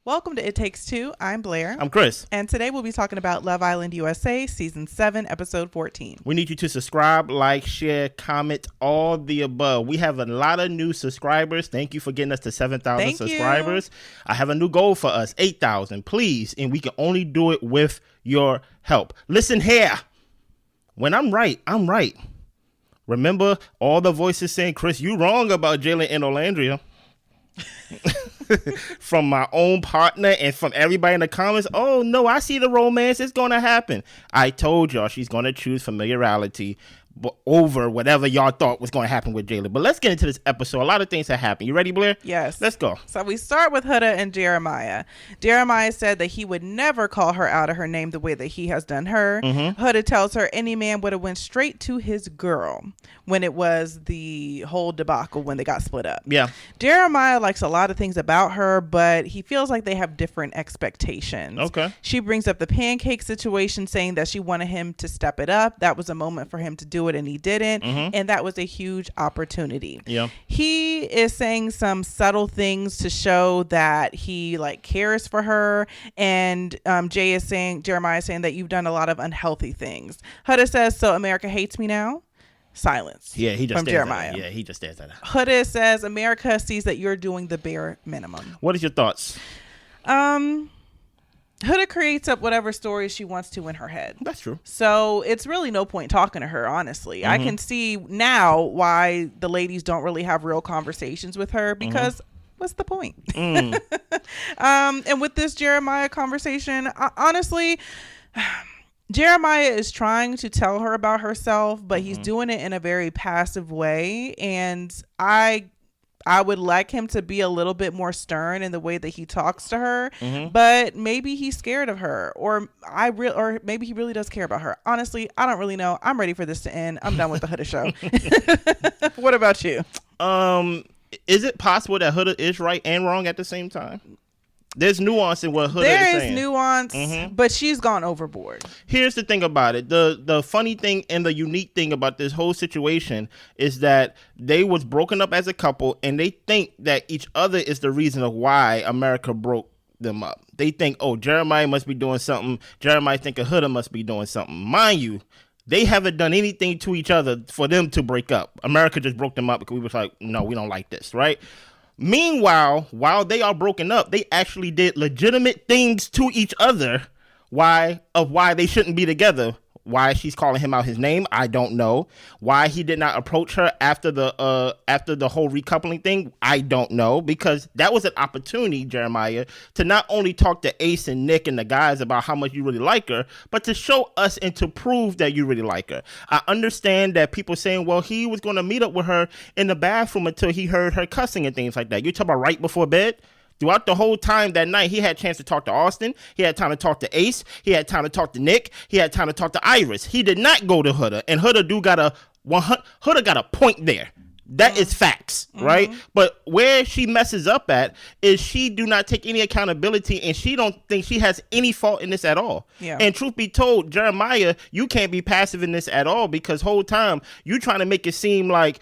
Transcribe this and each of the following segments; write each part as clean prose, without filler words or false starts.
Welcome to It Takes Two. I'm Blair. I'm Chris. And today we'll be talking about Love Island USA, Season 7, Episode 14. We need you to subscribe, like, share, comment, all the above. We have a lot of new subscribers. Thank you for getting us to 7,000 subscribers. I have a new goal for us, 8,000, please. And we can only do it with your help. Listen here. When I'm right, I'm right. Remember all the voices saying, Chris, you wrong about Jalen and Olandria. From my own partner and from everybody in the comments. Oh no, I see the romance. It's gonna happen. I told y'all she's gonna choose familiarity over whatever y'all thought was going to happen with Jalen. But let's get into this episode. A lot of things have happened. You ready, Blair? Yes. Let's go. So we start with Huda and Jeremiah. Jeremiah said that he would never call her out of her name the way that he has done her. Huda tells her any man would have went straight to his girl when it was the whole debacle when they got split up. Yeah. Jeremiah likes a lot of things about her, but he feels like they have different expectations. Okay. She brings up the pancake situation, saying that she wanted him to step it up. That was a moment for him to do it, and he didn't. And that was a huge opportunity. Yeah. He is saying some subtle things to show that he cares for her. And Jeremiah is saying that you've done a lot of unhealthy things. Huda says, so America hates me now? Silence. Yeah, he just from Jeremiah. Yeah, he just stares at her. Huda says America sees that you're doing the bare minimum. What is your thoughts? Huda creates up whatever stories she wants to in her head. That's true. So it's really no point talking to her, honestly. I can see now why the ladies don't really have real conversations with her, because what's the point? And with this Jeremiah conversation, honestly, Jeremiah is trying to tell her about herself, but he's doing it in a very passive way. And I would like him to be a little bit more stern in the way that he talks to her, but maybe he's scared of her, or maybe he really does care about her. Honestly, I don't really know. I'm ready for this to end. I'm done with the Huda show. What about you? Is it possible that Huda is right and wrong at the same time? There's nuance in what Huda is saying. There is nuance, but she's gone overboard. Here's the thing about it. The funny thing and the unique thing about this whole situation is that they was broken up as a couple, and they think that each other is the reason of why America broke them up. They think, oh, Jeremiah must be doing something. Jeremiah thinking Huda must be doing something. Mind you, they haven't done anything to each other for them to break up. America just broke them up because we was like, no, we don't like this, right? Meanwhile, while they are broken up, they actually did legitimate things to each other. Why they shouldn't be together. Why she's calling him out his name, I don't know. Why he did not approach her after the whole recoupling thing, I don't know. Because that was an opportunity, Jeremiah, to not only talk to Ace and Nick and the guys about how much you really like her, but to show us and to prove that you really like her. I understand that people saying, well, he was going to meet up with her in the bathroom until he heard her cussing and things like that. You're talking about right before bed? Throughout the whole time that night, he had a chance to talk to Austin. He had time to talk to Ace. He had time to talk to Nick. He had time to talk to Iris. He did not go to Huda, and Huda got a point there. That is facts, right? But where she messes up at is she do not take any accountability, and she don't think she has any fault in this at all. Yeah. And truth be told, Jeremiah, you can't be passive in this at all, because whole time you trying to make it seem like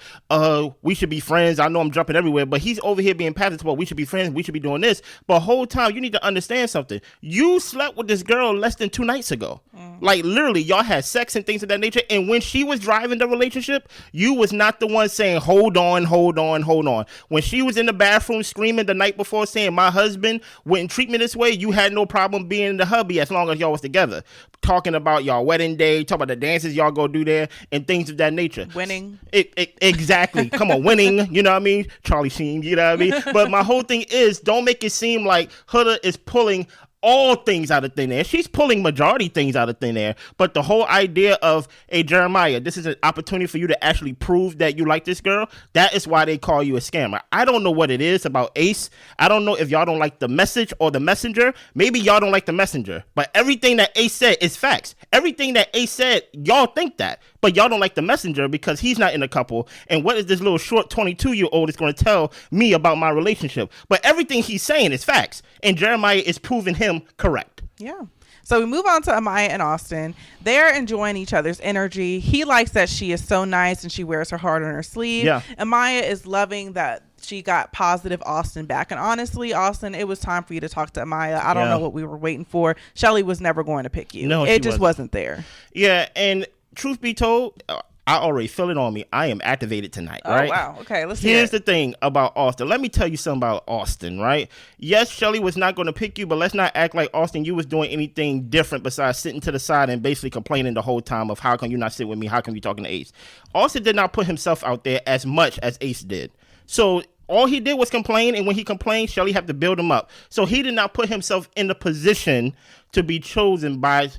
we should be friends. I know I'm jumping everywhere, but he's over here being passive. Well, we should be friends. We should be doing this. But whole time you need to understand something. You slept with this girl less than 2 nights ago. Like literally, y'all had sex and things of that nature. And when she was driving the relationship, you was not the one saying, hold on. When she was in the bathroom screaming the night before saying my husband wouldn't treat me this way, you had no problem being the hubby as long as y'all was together. Talking about y'all wedding day, talking about the dances y'all go do there and things of that nature. Winning. Exactly. Come on, winning. You know what I mean? Charlie Sheen, you know what I mean? But my whole thing is, don't make it seem like Huda is pulling all things out of thin air. She's pulling majority things out of thin air. But the whole idea of, hey, Jeremiah, this is an opportunity for you to actually prove that you like this girl. That is why they call you a scammer. I don't know what it is about Ace. I don't know if y'all don't like the message or the messenger. Maybe y'all don't like the messenger. But everything that Ace said is facts. Everything that Ace said, y'all think that. But y'all don't like the messenger because he's not in a couple. And what is this little short 22-year-old is going to tell me about my relationship? But everything he's saying is facts. And Jeremiah is proving him correct. Yeah. So we move on to Amaya and Austin. They're enjoying each other's energy. He likes that she is so nice and she wears her heart on her sleeve. Yeah. Amaya is loving that she got positive Austin back. And honestly, Austin, it was time for you to talk to Amaya. I don't know what we were waiting for. Shelly was never going to pick you. No, it just wasn't there. Yeah, and truth be told, I already feel it on me. I am activated tonight, right? Oh, wow. Okay, let's Here's the thing about Austin. Let me tell you something about Austin, right? Yes, Shelly was not going to pick you, but let's not act like, Austin, you was doing anything different besides sitting to the side and basically complaining the whole time of how come you not sitting with me? How come you talking to Ace? Austin did not put himself out there as much as Ace did. So all he did was complain, and when he complained, Shelly had to build him up. So he did not put himself in the position to be chosen by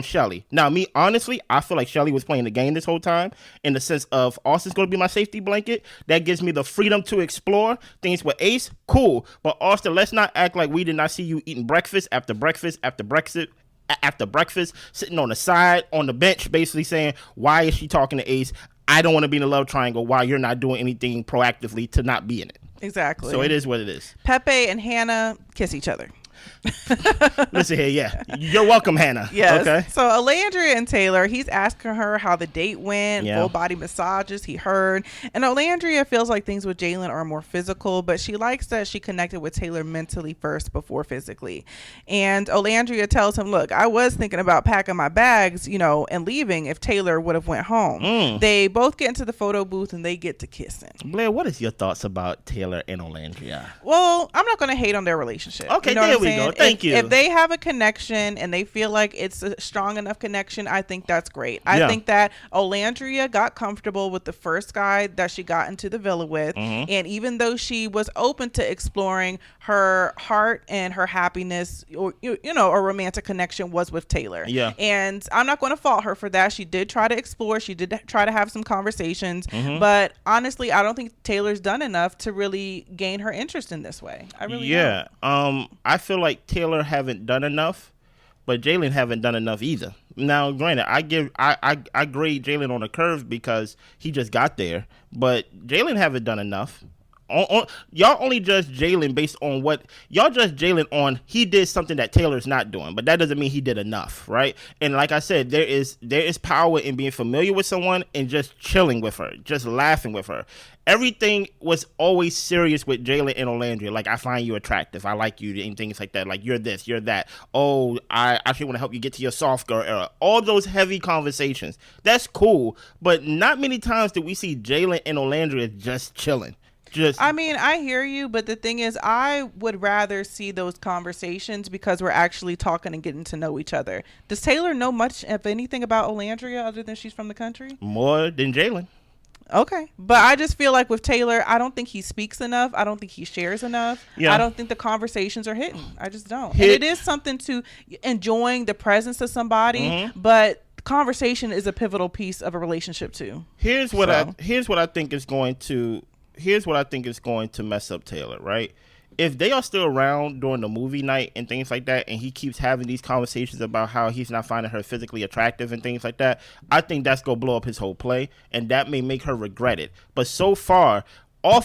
Shelly. Now, me, honestly, I feel like Shelly was playing the game this whole time in the sense of Austin's going to be my safety blanket. That gives me the freedom to explore things with Ace. Cool. But Austin, let's not act like we did not see you eating breakfast after breakfast after breakfast. After breakfast, sitting on the side, on the bench, basically saying, why is she talking to Ace? I don't want to be in the love triangle while you're not doing anything proactively to not be in it. Exactly. So it is what it is. Pepe and Hannah kiss each other. Listen here, yeah. You're welcome, Hannah. Yes. Okay. So Olandria and Taylor, he's asking her how the date went, full body massages, he heard. And Olandria feels like things with Jalen are more physical, but she likes that she connected with Taylor mentally first before physically. And Olandria tells him, look, I was thinking about packing my bags, and leaving if Taylor would have went home. They both get into the photo booth and they get to kissing. Blair, what is your thoughts about Taylor and Olandria? Well, I'm not going to hate on their relationship. Okay, there we go. Thank you. If they have a connection and they feel like it's a strong enough connection, I think that's great. I think that Olandria got comfortable with the first guy that she got into the villa with. And even though she was open to exploring, her heart and her happiness or a romantic connection was with Taylor. Yeah. And I'm not going to fault her for that. She did try to explore. She did try to have some conversations. But honestly, I don't think Taylor's done enough to really gain her interest in this way. I really don't. I feel like Taylor haven't done enough, but Jalen haven't done enough either. Now, granted, I grade Jalen on a curve because he just got there, but Jalen haven't done enough. Y'all only judge Jalen based on what y'all judge Jalen on. He did something that Taylor's not doing, but that doesn't mean he did enough, right? And like I said, there is power in being familiar with someone and just chilling with her, just laughing with her. Everything was always serious with Jalen and Olandria. Like, I find you attractive. I like you, and things like that. Like, you're this, you're that. Oh, I actually want to help you get to your soft girl era. All those heavy conversations. That's cool, but not many times do we see Jalen and Olandria just chilling. I hear you, but the thing is, I would rather see those conversations because we're actually talking and getting to know each other. Does Taylor know much of anything about Olandria other than she's from the country? More than Jalen. Okay. But I just feel like with Taylor, I don't think he speaks enough. I don't think he shares enough. Yeah. I don't think the conversations are hitting. I just don't. And it is something to enjoying the presence of somebody, but conversation is a pivotal piece of a relationship too. Here's what I think is going to mess up Taylor, right? If they are still around during the movie night and things like that, and he keeps having these conversations about how he's not finding her physically attractive and things like that, I think that's gonna blow up his whole play, and that may make her regret it. But so far,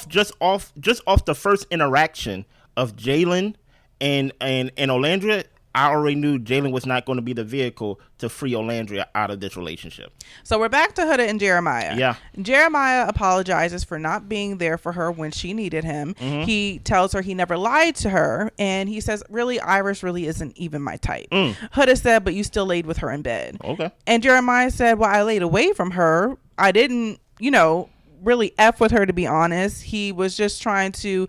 just off the first interaction of Jalen and Olandria, I already knew Jalen was not going to be the vehicle to free Olandria out of this relationship. So we're back to Huda and Jeremiah. Yeah. Jeremiah apologizes for not being there for her when she needed him. He tells her he never lied to her. And he says, really, Iris really isn't even my type. Huda said, but you still laid with her in bed. Okay. And Jeremiah said, well, I laid away from her. I didn't, really F with her, to be honest. He was just trying to,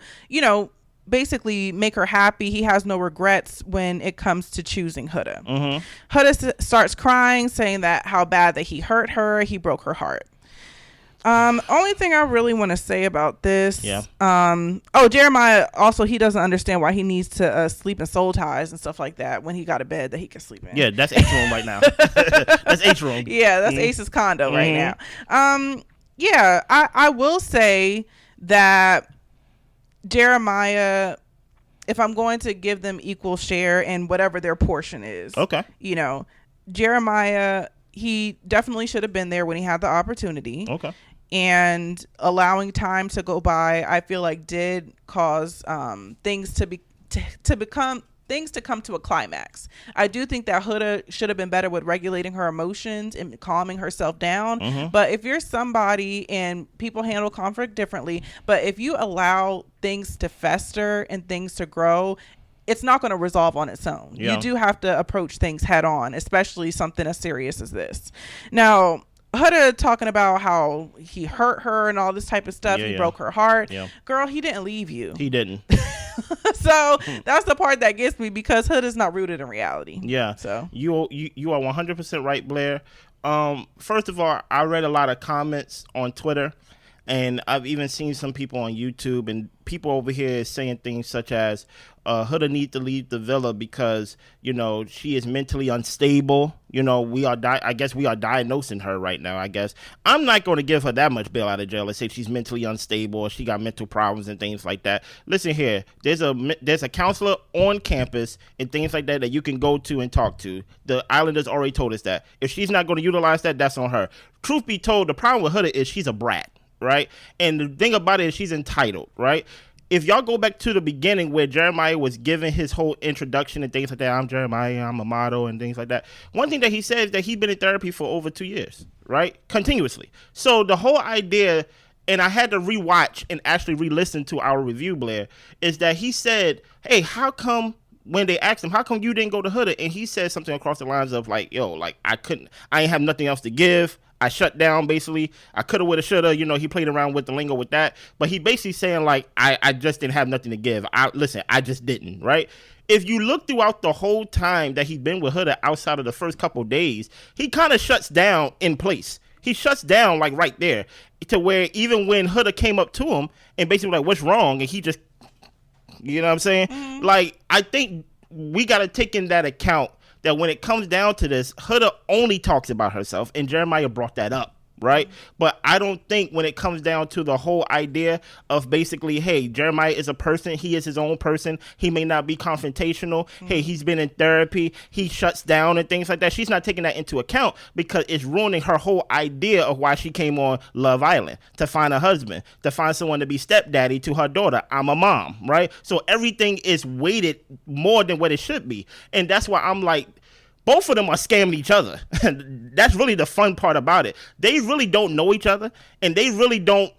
basically make her happy. He has no regrets when it comes to choosing Huda. Huda starts crying, saying that how bad that he hurt her. He broke her heart. Only thing I really want to say about this. Yeah. Jeremiah also, he doesn't understand why he needs to sleep in soul ties and stuff like that when he got a bed that he can sleep in. Yeah, that's Ace room right now. That's Ace room. Yeah, that's Ace's condo right now. I will say that Jeremiah, if I'm going to give them equal share in whatever their portion is, okay, Jeremiah, he definitely should have been there when he had the opportunity. Okay. And allowing time to go by, I feel like did cause things to become things to come to a climax. I do think that Huda should have been better with regulating her emotions and calming herself down. But if you're somebody, and people handle conflict differently, but if you allow things to fester and things to grow, it's not going to resolve on its own. You do have to approach things head on, especially something as serious as this. Now, Huda talking about how he hurt her and all this type of stuff. He broke her heart. Girl, he didn't leave you. He didn't. So that's the part that gets me, because Huda's not rooted in reality. Yeah. So you are 100% right, Blair. First of all, I read a lot of comments on Twitter, and I've even seen some people on YouTube, and people over here saying things such as Huda need to leave the villa because, you know, she is mentally unstable. You know, I guess we are diagnosing her right now, I guess. I'm not going to give her that much bail out of jail and say she's mentally unstable or she got mental problems and things like that. Listen here, there's a counselor on campus and things like that you can go to and talk to. The Islanders already told us that. If she's not going to utilize that, that's on her. Truth be told, the problem with Huda is she's a brat, right? And the thing about it is she's entitled, right? If y'all go back to the beginning where Jeremiah was giving his whole introduction and things like that, I'm Jeremiah, I'm a model and things like that. One thing that he said is that he's been in therapy for over 2 years, right? Continuously. So the whole idea, and I had to rewatch and actually re-listen to our review, Blair, is that he said, hey, how come, when they asked him, how come you didn't go to Huda? And he said something across the lines of like, yo, like I ain't have nothing else to give. I shut down, basically. I coulda, woulda, shoulda. You know, he played around with the lingo with that. But he basically saying, like, I just didn't have nothing to give. I just didn't, right? If you look throughout the whole time that he's been with Huda outside of the first couple of days, he kind of shuts down in place. He shuts down, like, right there. To where even when Huda came up to him and basically like, what's wrong? And he just, you know what I'm saying? Mm-hmm. Like, I think we got to take in that account that when it comes down to this, Huda only talks about herself, and Jeremiah brought that up, right? But I don't think when it comes down to the whole idea of basically, hey, Jeremiah is a person, he is his own person, he may not be confrontational, hey, he's been in therapy, he shuts down and things like that. She's not taking that into account because it's ruining her whole idea of why she came on Love Island, to find a husband, to find someone to be stepdaddy to her daughter. I'm a mom, right? So everything is weighted more than what it should be. And that's why I'm like, both of them are scamming each other. That's really the fun part about it. They really don't know each other, and they really don't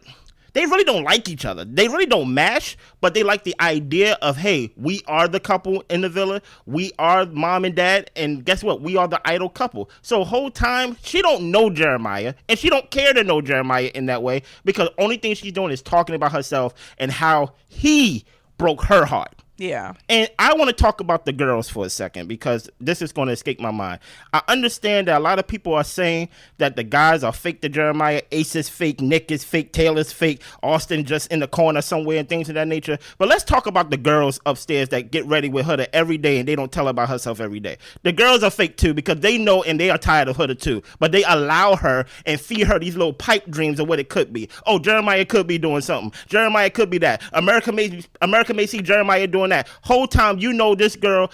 like each other. They really don't mash, but they like the idea of, hey, we are the couple in the villa. We are mom and dad, and guess what? We are the idol couple. So whole time, she don't know Jeremiah, and she don't care to know Jeremiah in that way, because the only thing she's doing is talking about herself and how he broke her heart. Yeah. And I want to talk about the girls for a second, because this is going to escape my mind. I understand that a lot of people are saying that the guys are fake to Jeremiah. Ace is fake. Nick is fake. Taylor's fake. Austin just in the corner somewhere and things of that nature. But let's talk about the girls upstairs that get ready with Huda every day and they don't tell about herself every day. The girls are fake too, because they know and they are tired of Huda too. But they allow her and feed her these little pipe dreams of what it could be. Oh, Jeremiah could be doing something. Jeremiah could be that. America may see Jeremiah doing that. Whole time, you know, this girl,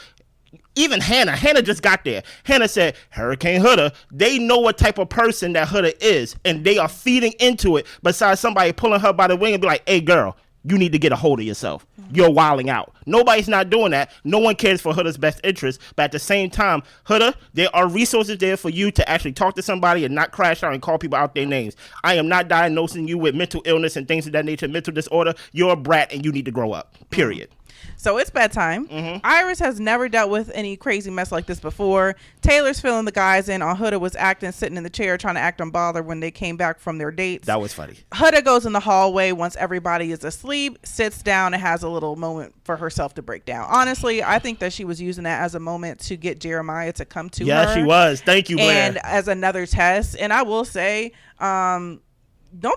even Hannah just got there. Hannah said, Hurricane Huda, they know what type of person that Huda is, and they are feeding into it, besides somebody pulling her by the wing and be like, hey girl, you need to get a hold of yourself. You're wilding out. Nobody's not doing that. No one cares for Huda's best interest. But at the same time, Huda, there are resources there for you to actually talk to somebody and not crash out and call people out their names. I am not diagnosing you with mental illness and things of that nature, mental disorder. You're a brat and you need to grow up. Period. So it's bedtime. Iris has never dealt with any crazy mess like this before. Taylor's filling the guys in on Huda was acting, sitting in the chair, trying to act unbothered when they came back from their dates. That was funny. Huda goes in the hallway once everybody is asleep, sits down, and has a little moment for herself to break down. Honestly, I think that she was using that as a moment to get Jeremiah to come to her. Yeah, she was. Thank you, Blair. And as another test. And I will say, don't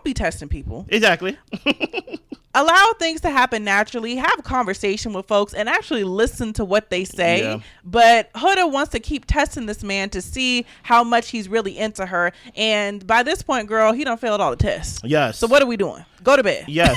be testing people. Exactly. Allow things to happen naturally. Have a conversation with folks and actually listen to what they say. Yeah. But Huda wants to keep testing this man to see how much he's really into her. And by this point, girl, he done failed all the tests. Yes. So what are we doing? Go to bed. Yes.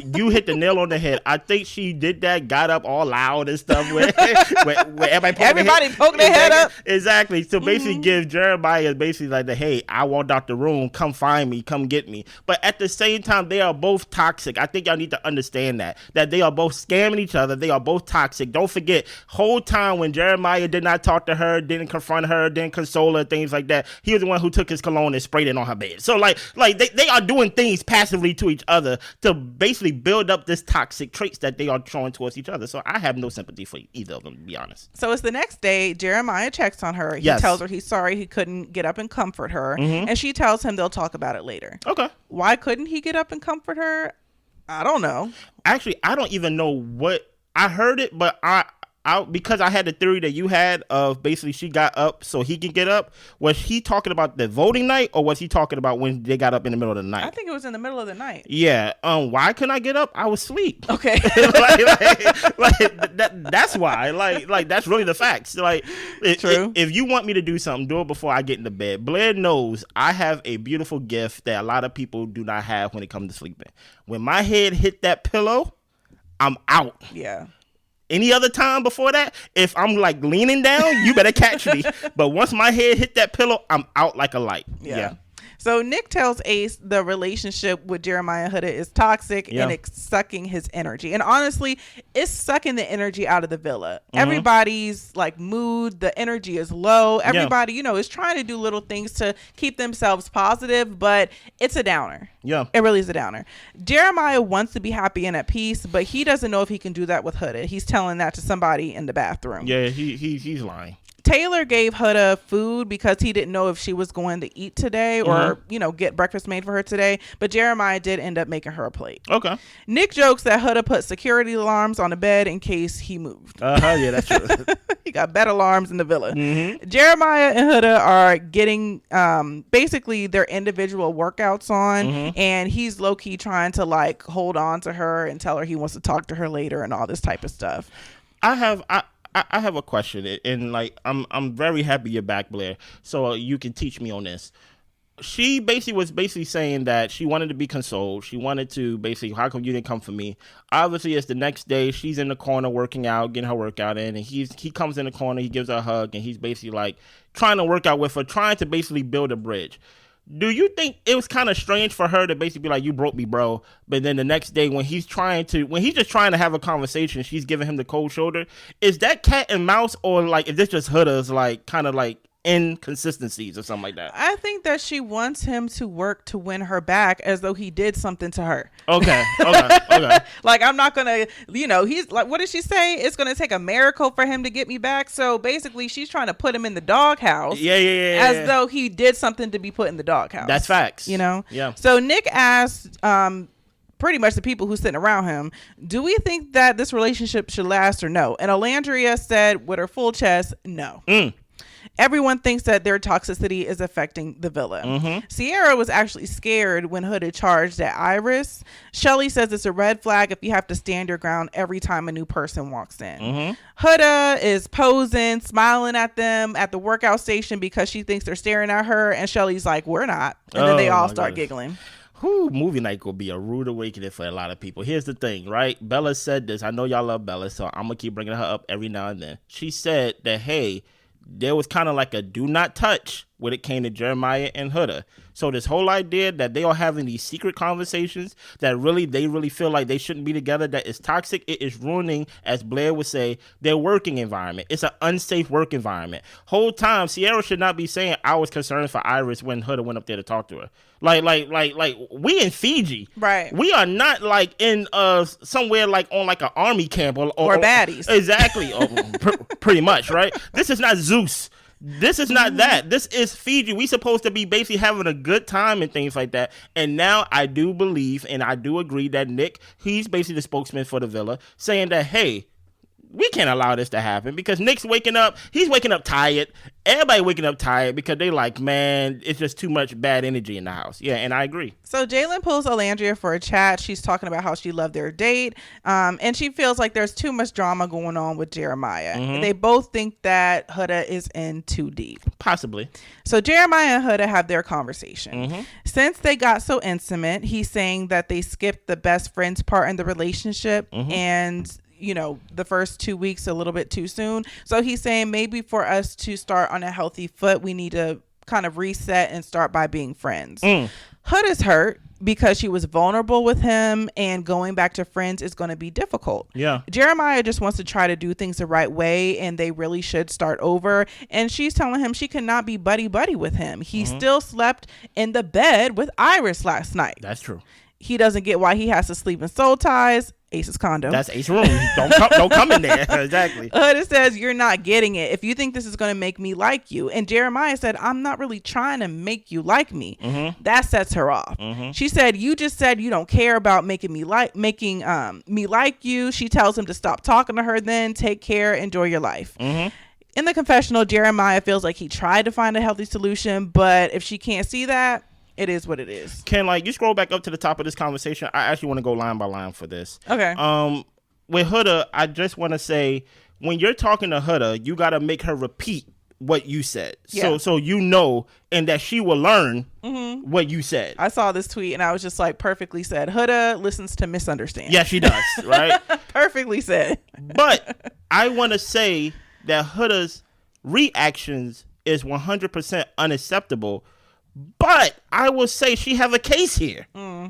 You hit the nail on the head. I think she did that, got up all loud and stuff where everybody poking their head up. Exactly. So basically give Jeremiah basically like hey, I walked out the room, come find me, come get me. But at the same time, they are both toxic. I think y'all need to understand that they are both scamming each other. They are both toxic. Don't forget, whole time when Jeremiah did not talk to her, didn't confront her, didn't console her, things like that, he was the one who took his cologne and sprayed it on her bed. So like they are doing things passively to each other to basically build up this toxic traits that they are showing towards each other. So I have no sympathy for either of them, to be honest. So it's the next day. Jeremiah checks on her. He tells her he's sorry he couldn't get up and comfort her. And she tells him they'll talk about it later. Okay. Why couldn't he get up and comfort her? I don't know. Actually, I don't even know what I heard it, but I because I had the theory that you had of basically she got up so he can get up. Was he talking about the voting night, or was he talking about when they got up in the middle of the night? I think it was in the middle of the night. Yeah. Why couldn't I get up? I was asleep. Okay. That's why. Like that's really the facts. Like, true. If you want me to do something, do it before I get into bed. Blair knows I have a beautiful gift that a lot of people do not have when it comes to sleeping. When my head hit that pillow, I'm out. Yeah. Any other time before that, if I'm like leaning down, you better catch me. But once my head hit that pillow, I'm out like a light. Yeah. So Nick tells Ace the relationship with Jeremiah Huda is toxic and it's sucking his energy. And honestly, it's sucking the energy out of the villa. Everybody's like mood, the energy is low. Everybody, is trying to do little things to keep themselves positive, but it's a downer. Yeah. It really is a downer. Jeremiah wants to be happy and at peace, but he doesn't know if he can do that with Huda. He's telling that to somebody in the bathroom. Yeah, he's lying. Taylor gave Huda food because he didn't know if she was going to eat today or, get breakfast made for her today. But Jeremiah did end up making her a plate. Okay. Nick jokes that Huda put security alarms on the bed in case he moved. Yeah, that's true. He got bed alarms in the villa. Jeremiah and Huda are getting basically their individual workouts on. And he's low-key trying to like hold on to her and tell her he wants to talk to her later and all this type of stuff. I have a question, and like I'm very happy you're back, Blair, so you can teach me on this. She was saying that she wanted to be consoled. She wanted to basically, how come you didn't come for me? Obviously, it's the next day. She's in the corner working out, getting her workout in, and he comes in the corner. He gives her a hug, and he's basically like trying to work out with her, trying to basically build a bridge. Do you think it was kind of strange for her to basically be like, you broke me, bro? But then the next day when he's just trying to have a conversation, she's giving him the cold shoulder. Is that cat and mouse, or like, is this just Huda's like kind of like inconsistencies or something like that? I think that she wants him to work to win her back as though he did something to her. Okay. Like, I'm not gonna, he's like, what did she say? It's gonna take a miracle for him to get me back. So basically she's trying to put him in the doghouse. As though he did something to be put in the doghouse. That's facts. Yeah. So Nick asked pretty much the people who's sitting around him, do we think that this relationship should last or no? And Alandria said with her full chest, no. Everyone thinks that their toxicity is affecting the villa. Sierra was actually scared when Huda charged at Iris. Shelly says it's a red flag if you have to stand your ground every time a new person walks in. Huda is posing, smiling at them at the workout station because she thinks they're staring at her. And Shelly's like, we're not. And then they all start giggling. Movie night will be a rude awakening for a lot of people. Here's the thing, right? Bella said this. I know y'all love Bella, so I'm going to keep bringing her up every now and then. She said that, hey, there was kind of like a do not touch when it came to Jeremiah and Huda. So this whole idea that they are having these secret conversations that they really feel like they shouldn't be together, that is toxic. It is ruining, as Blair would say, their working environment. It's an unsafe work environment. Whole time, Sierra should not be saying, I was concerned for Iris when Huda went up there to talk to her. Like we in Fiji. Right. We are not like in somewhere like on like an army camp or baddies. Exactly. Pretty much, right? This is not Zeus. This is not that. This is Fiji. We supposed to be basically having a good time and things like that. And now I do believe and I do agree that Nick, he's basically the spokesman for the villa, saying that, hey, we can't allow this to happen because Nick's waking up. He's waking up tired. Everybody waking up tired because they like, man, it's just too much bad energy in the house. Yeah, and I agree. So Jalen pulls Alandria for a chat. She's talking about how she loved their date. And she feels like there's too much drama going on with Jeremiah. Mm-hmm. They both think that Huda is in too deep. Possibly. So Jeremiah and Huda have their conversation. Mm-hmm. Since they got so intimate, he's saying that they skipped the best friends part in the relationship and the first 2 weeks a little bit too soon. So he's saying maybe for us to start on a healthy foot, we need to kind of reset and start by being friends. Hood is hurt because she was vulnerable with him, and going back to friends is going to be difficult. Yeah. Jeremiah just wants to try to do things the right way, and they really should start over. And she's telling him she cannot be buddy-buddy with him. He still slept in the bed with Iris last night. That's true. He doesn't get why he has to sleep in Soul Ties, Ace's condo. That's Ace's room. Don't come in there. Exactly. Hood says, you're not getting it. If you think this is going to make me like you. And Jeremiah said, I'm not really trying to make you like me. That sets her off. She said, you just said you don't care about making me like you. She tells him to stop talking to her then. Take care. Enjoy your life. In the confessional, Jeremiah feels like he tried to find a healthy solution, but if she can't see that, it is what it is. Ken, you scroll back up to the top of this conversation. I actually want to go line by line for this. Okay. With Huda, I just want to say, when you're talking to Huda, you got to make her repeat what you said. Yeah. So and that she will learn what you said. I saw this tweet and I was just like, perfectly said. Huda listens to misunderstand. Yeah, she does, right? Perfectly said. But I want to say that Huda's reactions is 100% unacceptable. But I will say she have a case here,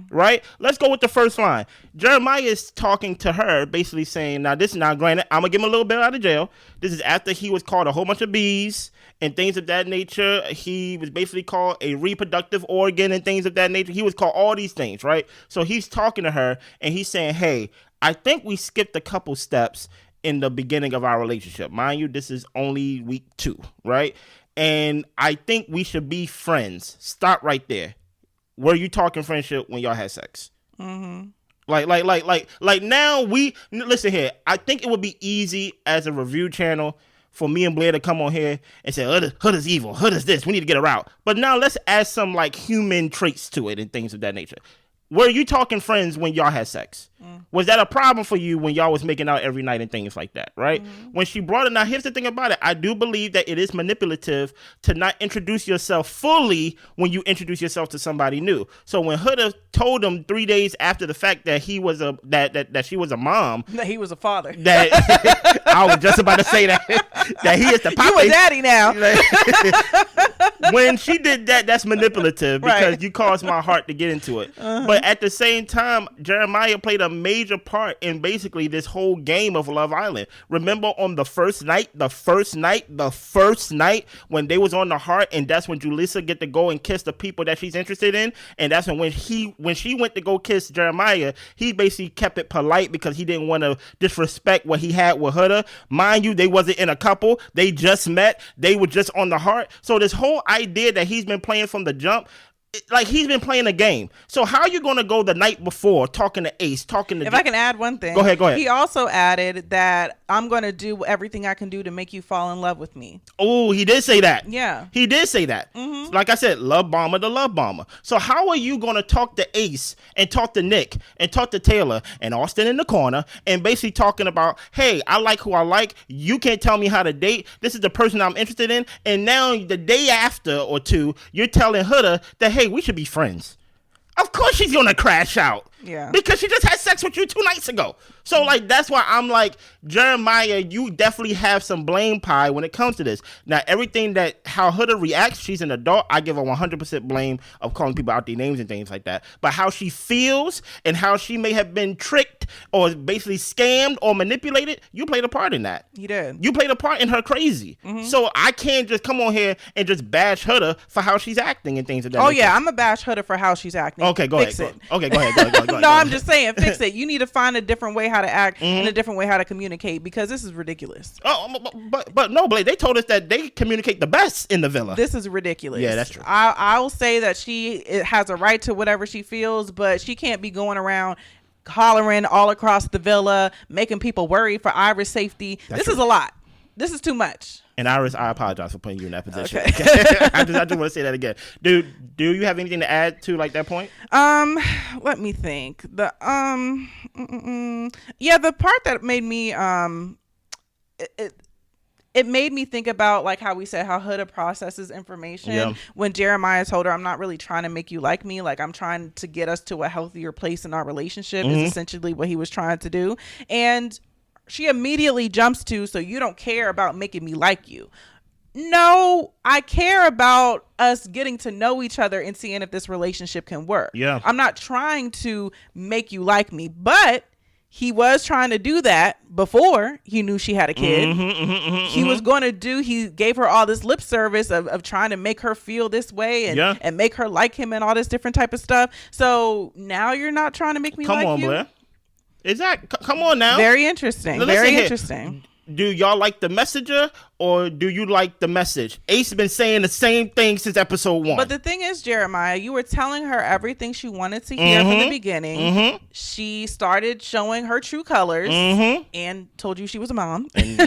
right? Let's go with the first line. Jeremiah is talking to her, basically saying, now granted, I'm going to give him a little bit out of jail. This is after he was called a whole bunch of bees and things of that nature. He was basically called a reproductive organ and things of that nature. He was called all these things, right? So he's talking to her and he's saying, hey, I think we skipped a couple steps in the beginning of our relationship. Mind you, this is only week 2, right? And I think we should be friends. Stop right there. Were you talking friendship when y'all had sex? Like now listen here. I think it would be easy as a review channel for me and Blair to come on here and say, Hood is evil. Hood is this. We need to get her out. But now let's add some like human traits to it and things of that nature. Were you talking friends when y'all had sex? Was that a problem for you when y'all was making out every night and things like that, right? When she brought it, now here's the thing about it. I do believe that it is manipulative to not introduce yourself fully when you introduce yourself to somebody new. So when Huda told him 3 days after the fact that he was that she was a mom, that he was a father, that I was just about to say that he is the papa. You a daddy now. When she did that, that's manipulative because you caused my heart to get into it. But at the same time, Jeremiah played a major part in basically this whole game of Love Island. Remember on the first night when they was on the heart, and that's when Julissa get to go and kiss the people that she's interested in, and that's when she went to go kiss Jeremiah, he basically kept it polite because he didn't want to disrespect what he had with Huda. Mind you, they wasn't in a couple. They just met. They were just on the heart. So this whole idea that he's been playing from the jump, like he's been playing a game. So how are you going to go the night before talking to Ace, talking to... If I can add one thing. Go ahead. He also added that I'm going to do everything I can do to make you fall in love with me. Oh, he did say that. Yeah. He did say that. Like I said, love bomber to love bomber. So how are you going to talk to Ace and talk to Nick and talk to Taylor and Austin in the corner and basically talking about, hey, I like who I like. You can't tell me how to date. This is the person I'm interested in. And now the day after or two, you're telling Huda that, hey, we should be friends. Of course she's gonna crash out. Yeah. Because she just had sex with you 2 nights ago. So like that's why I'm like, Jeremiah, you definitely have some blame pie when it comes to this. Now everything that how Huda reacts, she's an adult. I give her 100% blame of calling people out their names and things like that. But how she feels and how she may have been tricked or basically scammed or manipulated, you played a part in that. You did. You played a part in her crazy. So I can't just come on here and just bash Huda for how she's acting and things like that. Oh yeah, I'm a bash Huda for how she's acting. Okay, go ahead. Okay, go ahead. No, I'm just saying, fix it. You need to find a different way how to act and a different way how to communicate because this is ridiculous. Oh, but no, Blake, they told us that they communicate the best in the villa. This is ridiculous. Yeah, that's true. I'll say that she has a right to whatever she feels, but she can't be going around hollering all across the villa, making people worry for Iris' safety. This is a lot. This is too much. And Iris, I apologize for putting you in that position. Okay. I just want to say that again. Do you have anything to add to like that point? Let me think. The part that made me it made me think about like how we said how Huda processes information when Jeremiah told her, I'm not really trying to make you like me. Like I'm trying to get us to a healthier place in our relationship is essentially what he was trying to do. And she immediately jumps to, so you don't care about making me like you. No, I care about us getting to know each other and seeing if this relationship can work. Yeah. I'm not trying to make you like me, but he was trying to do that before he knew she had a kid. He was going to he gave her all this lip service of trying to make her feel this way and make her like him and all this different type of stuff. So now you're not trying to make me like you? Come on, Blair. Come on now. Very interesting. Very interesting. Do y'all like the messenger or do you like the message? Ace been saying the same thing since episode 1. But the thing is, Jeremiah, you were telling her everything she wanted to hear from the beginning. She started showing her true colors and told you she was a mom. And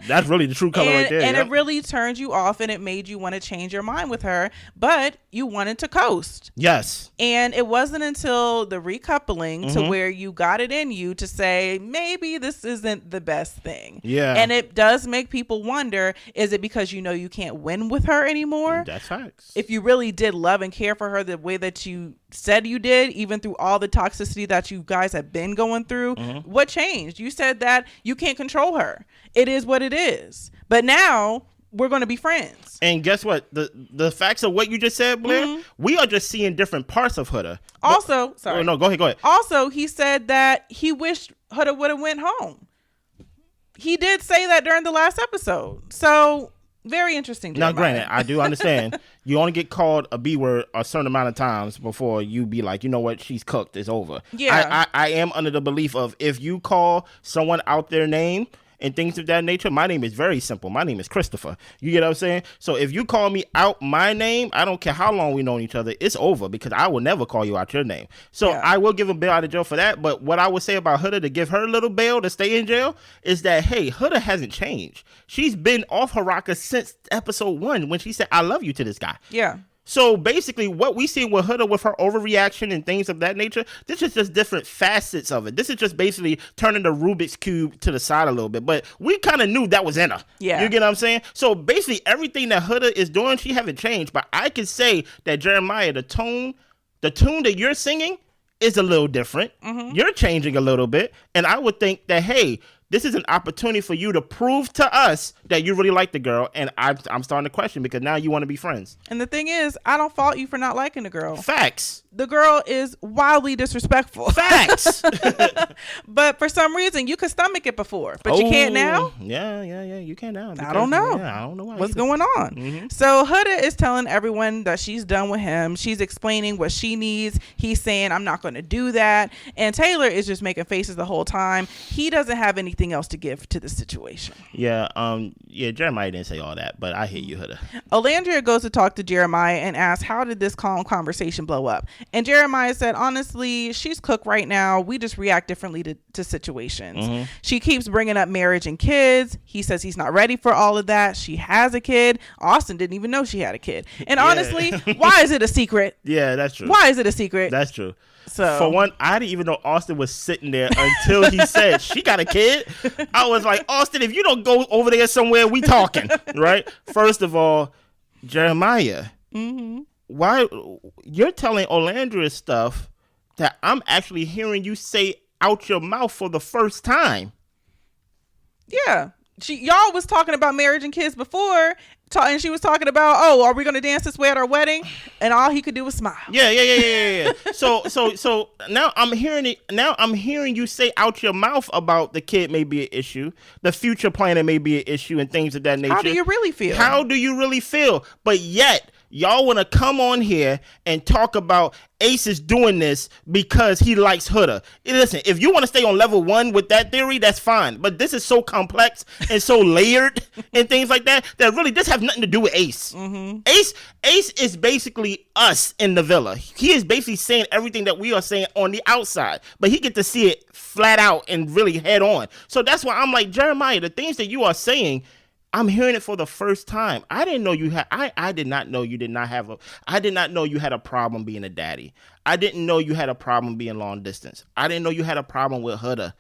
that's really the true color right there. And it really turned you off and it made you want to change your mind with her. But you wanted to coast. Yes. And it wasn't until the recoupling to where you got it in you to say, maybe this isn't the best thing. Yeah. And it does make people wonder, is it because you know you can't win with her anymore? That's facts. If you really did love and care for her the way that you said you did, even through all the toxicity that you guys have been going through, what changed? You said that you can't control her. It is what it is. But now we're going to be friends. And guess what? The facts of what you just said, Blair, we are just seeing different parts of Huda. Also, sorry. Oh, no, go ahead. Also, he said that he wished Huda would have went home. He did say that during the last episode. So, very interesting. Now, granted, I do understand. You only get called a B word a certain amount of times before you be like, you know what, she's cooked, it's over. Yeah. I am under the belief of if you call someone out their name and things of that nature, my name is very simple. My name is Christopher. You get what I'm saying? So if you call me out my name, I don't care how long we known each other, it's over because I will never call you out your name. So I will give a bail out of jail for that. But what I would say about Huda to give her a little bail to stay in jail is that, hey, Huda hasn't changed. She's been off her rocker since episode 1 when she said, I love you to this guy. Yeah. So basically what we see with Huda with her overreaction and things of that nature, this is just different facets of it. This is just basically turning the Rubik's Cube to the side a little bit. But we kind of knew that was in her. Yeah. You get what I'm saying? So basically everything that Huda is doing, she haven't changed. But I can say that Jeremiah, the tune that you're singing is a little different. You're changing a little bit. And I would think that, hey, this is an opportunity for you to prove to us that you really like the girl. And I'm starting to question because now you want to be friends. And the thing is, I don't fault you for not liking the girl. Facts. The girl is wildly disrespectful. Facts. But for some reason, you could stomach it before, but you can't now? Yeah. You can now. I don't know. Yeah, I don't know why. What's going on? So Huda is telling everyone that she's done with him. She's explaining what she needs. He's saying, I'm not going to do that. And Taylor is just making faces the whole time. He doesn't have anything else to give to the situation. Yeah, Jeremiah didn't say all that, but I hear you, Huda. Olandria goes to talk to Jeremiah and asks, how did this calm conversation blow up? And Jeremiah said, honestly, she's cooked right now. We just react differently to situations. She keeps bringing up marriage and kids. He says he's not ready for all of that. She has a kid. Austin didn't even know she had a kid. And honestly, why is it a secret? Yeah, that's true. Why is it a secret? That's true. So for one, I didn't even know Austin was sitting there until he said she got a kid. I was like, Austin, if you don't go over there somewhere, we talking, right? First of all, Jeremiah, why you're telling Olandria stuff that I'm actually hearing you say out your mouth for the first time? Yeah. Y'all was talking about marriage and kids before, and she was talking about, oh, are we going to dance this way at our wedding? And all he could do was smile. Yeah. So now I'm hearing it. Now I'm hearing you say out your mouth about the kid may be an issue, the future planning may be an issue, and things of that nature. How do you really feel? How do you really feel? But yet y'all want to come on here and talk about Ace is doing this because he likes Huda. Listen, if you want to stay on level 1 with that theory, that's fine. But this is so complex and so layered and things like that really this has nothing to do with Ace. Mm-hmm. Ace is basically us in the villa. He is basically saying everything that we are saying on the outside, but he get to see it flat out and really head on. So that's why I'm like, Jeremiah, the things that you are saying, I'm hearing it for the first time. I didn't know you had. I did not know you did not have a. I did not know you had a problem being a daddy. I didn't know you had a problem being long distance. I didn't know you had a problem with Huda.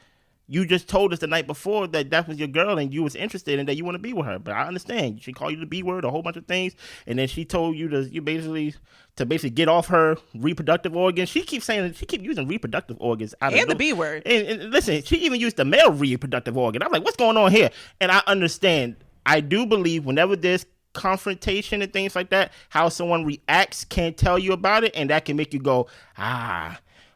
You just told us the night before that was your girl and you was interested and that you want to be with her. But I understand she called you the B word, a whole bunch of things, and then she told you to basically get off her reproductive organs. She keeps using reproductive organs and the B word. And listen, she even used the male reproductive organ. I'm like, what's going on here? And I understand. I do believe whenever there's confrontation and things like that, how someone reacts can tell you about it, and that can make you go,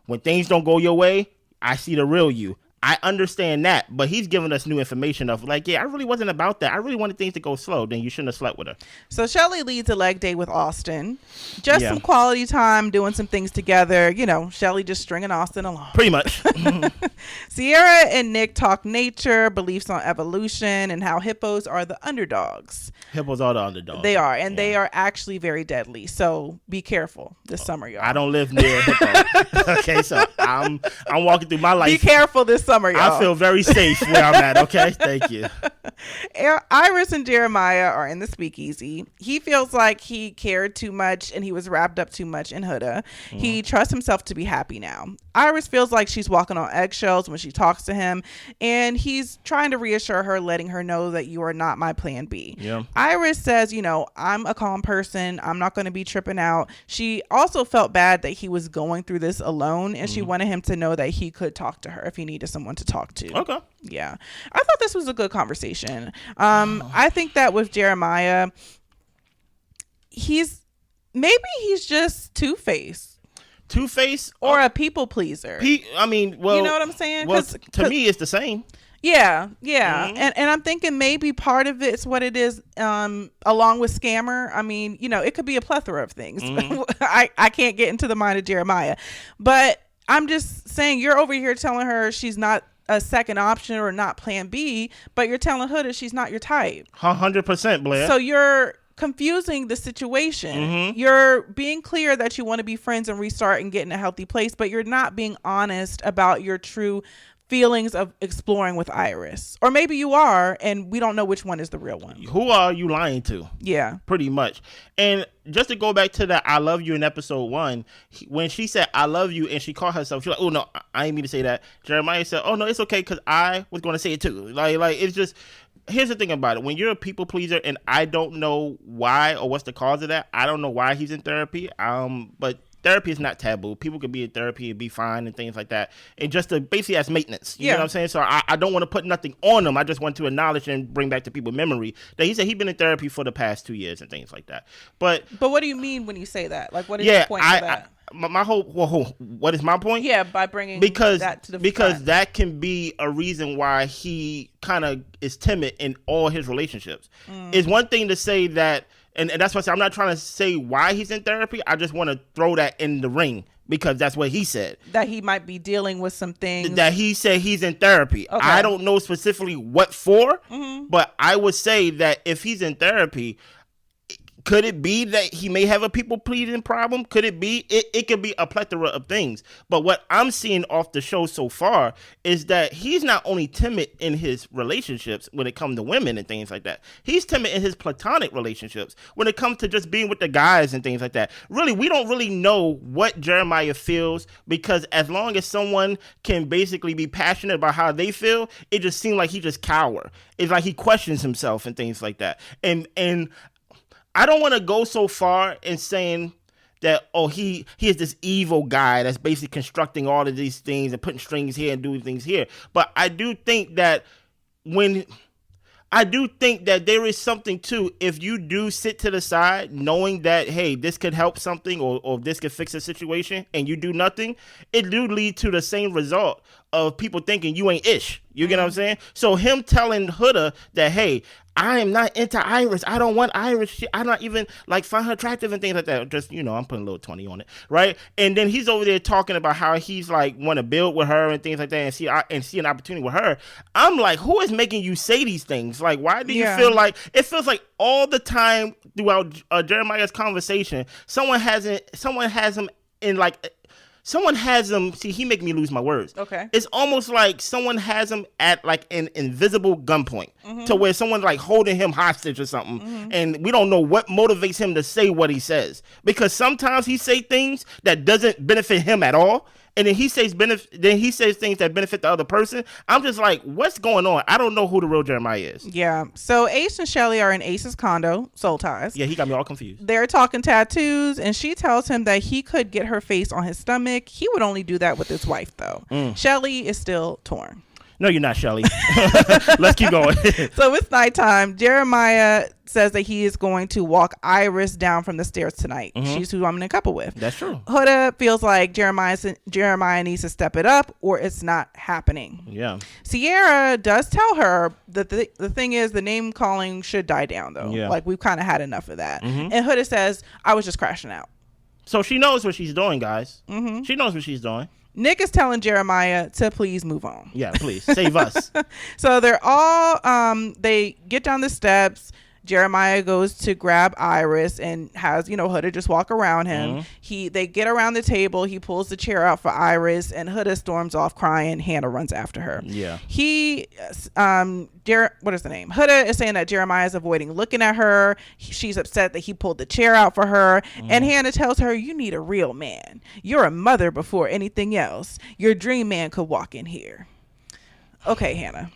when things don't go your way, I see the real you. I understand that, but he's giving us new information of like, yeah, I really wasn't about that. I really wanted things to go slow. Then you shouldn't have slept with her. So Shelly leads a leg day with Austin. Just some quality time, doing some things together. You know, Shelly just stringing Austin along. Pretty much. Sierra and Nick talk nature, beliefs on evolution, and how hippos are the underdogs. Hippos are the underdogs. They are, and they are actually very deadly. So be careful this summer, y'all. I don't live near a hippo. Okay, so I'm walking through my life. Be careful this summer, y'all. I feel very safe where I'm at. Okay, thank you. Iris and Jeremiah are in the speakeasy. He feels like he cared too much and he was wrapped up too much in Huda. Mm-hmm. He trusts himself to be happy now. Iris feels like she's walking on eggshells when she talks to him, and he's trying to reassure her, letting her know that you are not my plan B. Yeah. Iris says, I'm a calm person. I'm not going to be tripping out. She also felt bad that he was going through this alone, and she wanted him to know that he could talk to her if he needed someone to talk to. Okay. Yeah. I thought this was a good conversation. I think that with Jeremiah, he's just two-faced. Two-faced? Or a people pleaser. You know what I'm saying? Well, to me, it's the same. Yeah. Mm-hmm. And I'm thinking maybe part of it's what it is, along with scammer. I mean, it could be a plethora of things. Mm-hmm. I can't get into the mind of Jeremiah. But I'm just saying, you're over here telling her she's not a second option or not plan B, but you're telling Huda she's not your type. 100%, Blair. So you're confusing the situation. Mm-hmm. You're being clear that you want to be friends and restart and get in a healthy place, but you're not being honest about your true feelings of exploring with Iris. Or maybe you are, and we don't know which one is the real one. Who are you lying to? Yeah. Pretty much. And just to go back to that I love you in episode 1, when she said I love you and she called herself, she's like, oh no, I didn't mean to say that. Jeremiah said, oh no, it's okay because I was going to say it too. Like it's just, here's the thing about it. When you're a people pleaser, and I don't know why or what's the cause of that. I don't know why he's in therapy. But therapy is not taboo. People could be in therapy and be fine and things like that. And just to basically as maintenance. You know what I'm saying? So I don't want to put nothing on him. I just want to acknowledge and bring back to people's memory that he said he's been in therapy for the past 2 years and things like that. But what do you mean when you say that? Like, what is the point of that? My whole what is my point? Yeah, by bringing that to the because that can be a reason why he kind of is timid in all his relationships. It's one thing to say that, and that's why I say I'm not trying to say why he's in therapy. I just want to throw that in the ring because that's what he said. That he might be dealing with some things. That he said he's in therapy. Okay. I don't know specifically what for, but I would say that if he's in therapy, could it be that he may have a people pleasing problem? Could it be? It could be a plethora of things. But what I'm seeing off the show so far is that he's not only timid in his relationships when it comes to women and things like that. He's timid in his platonic relationships when it comes to just being with the guys and things like that. Really, we don't really know what Jeremiah feels because as long as someone can basically be passionate about how they feel, it just seems like he just cower. It's like he questions himself and things like that. And I don't want to go so far in saying that, he is this evil guy that's basically constructing all of these things and putting strings here and doing things here. But I do think that there is something to, if you do sit to the side knowing that, hey, this could help something or this could fix a situation and you do nothing, it do lead to the same result of people thinking you ain't ish. You get what I'm saying? So him telling Huda that, hey, I am not into Iris. I don't want Iris. I don't even like find her attractive and things like that. Just, I'm putting a little 20 on it, right? And then he's over there talking about how he's like want to build with her and things like that, and see an opportunity with her. I'm like, who is making you say these things? Like, why do you feel like it feels like all the time throughout Jeremiah's conversation, someone has him in like. Someone has him. See, he make me lose my words. Okay. It's almost like someone has him at like an invisible gunpoint to where someone's like holding him hostage or something, and we don't know what motivates him to say what he says, because sometimes he say things that doesn't benefit him at all, and then he says things that benefit the other person. I'm just like, what's going on? I don't know who the real Jeremiah is. Yeah. So Ace and Shelly are in Ace's condo, Soul Ties. Yeah, he got me all confused. They're talking tattoos, and she tells him that he could get her face on his stomach. He would only do that with his wife, though. Shelly is still torn. No, you're not, Shelly. Let's keep going. So it's nighttime. Jeremiah says that he is going to walk Iris down from the stairs tonight. She's who I'm in a couple with. That's true. Huda feels like Jeremiah needs to step it up, or it's not happening. Yeah. Sierra does tell her that the thing is, the name calling should die down, though. Yeah. Like, we've kind of had enough of that. And Huda says, I was just crashing out. So she knows what she's doing, guys. She knows what she's doing. Nick is telling Jeremiah to please move on. Yeah, please save us. So they're all they get down the steps. Jeremiah goes to grab Iris and has, Huda just walk around him. They get around the table. He pulls the chair out for Iris, and Huda storms off crying. Hannah runs after her. Yeah. What is the name? Huda is saying that Jeremiah is avoiding looking at her. She's upset that he pulled the chair out for her. And Hannah tells her, you need a real man. You're a mother before anything else. Your dream man could walk in here. Okay, Hannah.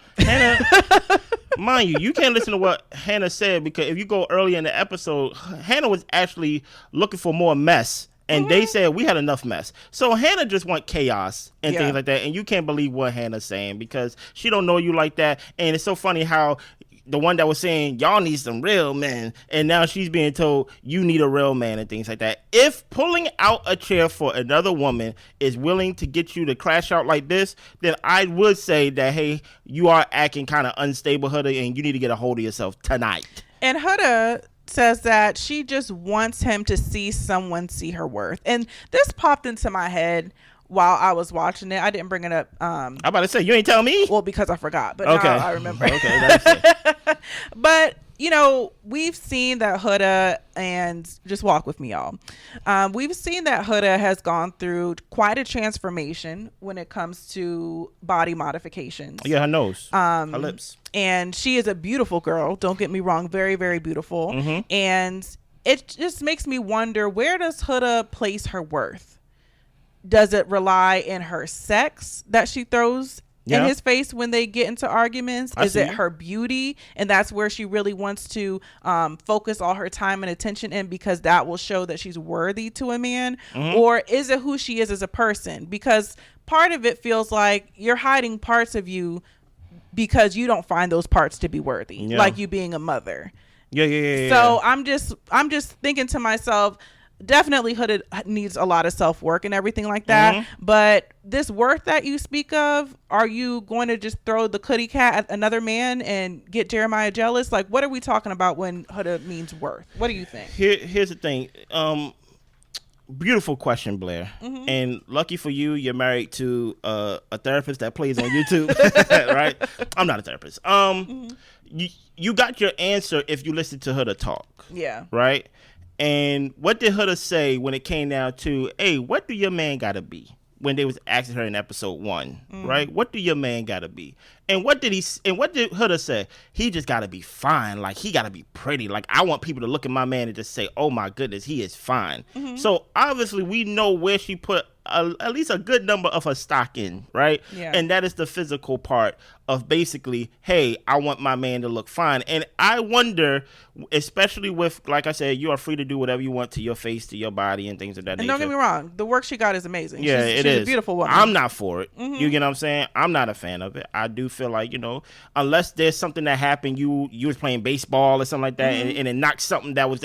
Mind you can't listen to what Hannah said, because if you go earlier in the episode, Hannah was actually looking for more mess, and they said we had enough mess. So Hannah just want chaos and things like that, and you can't believe what Hannah's saying, because she don't know you like that. And it's so funny how the one that was saying y'all need some real men, and now she's being told you need a real man and things like that. If pulling out a chair for another woman is willing to get you to crash out like this, then I would say that, hey, you are acting kind of unstable, Huda, and you need to get a hold of yourself tonight. And Huda says that she just wants him to see someone see her worth. And this popped into my head while I was watching it. I didn't bring it up. I'm about to say, you ain't tell me? Well, because I forgot, but okay. Now I remember. Okay, that's it. But, we've seen that Huda, and just walk with me, y'all. We've seen that Huda has gone through quite a transformation when it comes to body modifications. Yeah, her nose, her lips. And she is a beautiful girl. Don't get me wrong. Very, very beautiful. And it just makes me wonder, where does Huda place her worth? Does it rely in her sex that she throws in his face when they get into arguments? Is it her beauty, and that's where she really wants to focus all her time and attention in, because that will show that she's worthy to a man? Or is it who she is as a person? Because part of it feels like you're hiding parts of you because you don't find those parts to be worthy, like you being a mother. So I'm just thinking to myself, definitely Huda needs a lot of self-work and everything like that. But this worth that you speak of, are you going to just throw the kitty cat at another man and get Jeremiah jealous? Like, what are we talking about when Huda means worth? What do you think? Here's the thing. Beautiful question, Blair. And lucky for you, you're married to a therapist that plays on YouTube, right? I'm not a therapist. You got your answer if you listen to Huda talk. Yeah. Right? And what did Huda say when it came down to, hey, what do your man gotta be? When they was asking her in episode 1, right? What do your man gotta be? And what did Huda say? He just gotta be fine. Like, he gotta be pretty. Like, I want people to look at my man and just say, oh my goodness, he is fine. So obviously we know where she put at least a good number of her stock in, right? Yeah. And that is the physical part of basically, hey, I want my man to look fine. And I wonder, especially with, like I said, you are free to do whatever you want to your face, to your body, and things of that nature. And don't get me wrong, the work she got is amazing. Yeah, she's a beautiful woman. I'm not for it. You get what I'm saying? I'm not a fan of it. I do feel like, unless there's something that happened, you was playing baseball or something like that, and it knocked something that was,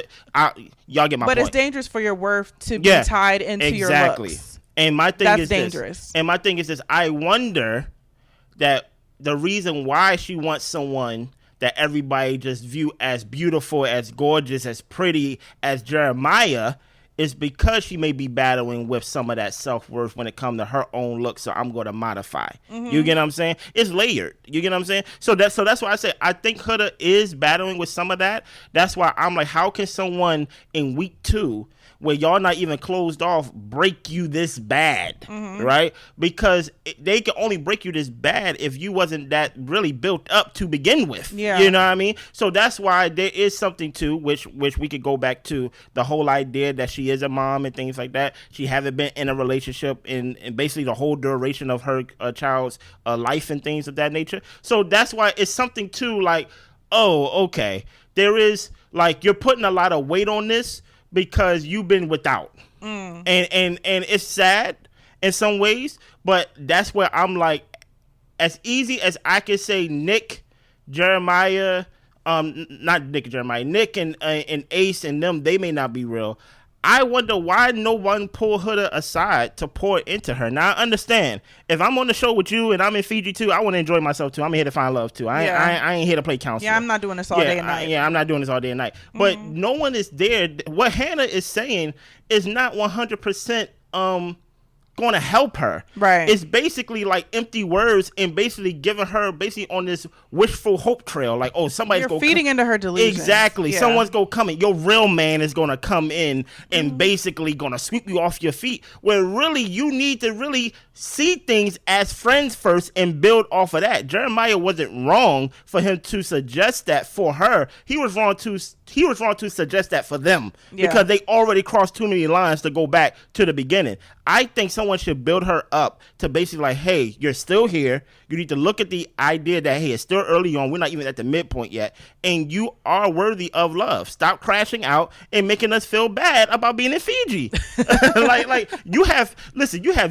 y'all get my point. But it's dangerous for your worth to be tied into your looks. And my thing That's is dangerous. This. And my thing is this. I wonder that the reason why she wants someone that everybody just view as beautiful, as gorgeous, as pretty as Jeremiah is because she may be battling with some of that self-worth when it comes to her own look. So I'm going to modify. You get what I'm saying? It's layered. You get what I'm saying? So that's why I say I think Huda is battling with some of that. That's why I'm like, how can someone in week 2, where y'all not even closed off, break you this bad, right? Because they can only break you this bad if you wasn't that really built up to begin with. Yeah. You know what I mean? So that's why there is something to which we could go back to the whole idea that she is a mom and things like that. She haven't been in a relationship in basically the whole duration of her child's life and things of that nature. So that's why it's something to like, oh, okay, there is like you're putting a lot of weight on this because you've been without. And it's sad in some ways, but that's where I'm like, as easy as I can say Nick, Jeremiah, not Nick and Jeremiah, Nick and Ace and them, they may not be real. I wonder why no one pulled Huda aside to pour into her. Now I understand if I'm on the show with you and I'm in Fiji too, I want to enjoy myself too. I'm here to find love too. I ain't here to play counselor. Yeah, I'm not doing this all day and night. I'm not doing this all day and night. But no one is there. What Hannah is saying is not 100% going to help her. Right. It's basically like empty words and basically giving her basically on this wishful hope trail. Like, oh, somebody's You're going feeding into her delusions. Exactly. Yeah. Someone's going to come in. Your real man is going to come in and basically going to sweep you off your feet. Where really you need to really see things as friends first and build off of that. Jeremiah wasn't wrong for him to suggest that for her. He was wrong to suggest that for them because they already crossed too many lines to go back to the beginning. I think someone should build her up to basically like, hey, you're still here. You need to look at the idea that, hey, it's still early on. We're not even at the midpoint yet. And you are worthy of love. Stop crashing out and making us feel bad about being in Fiji. like you have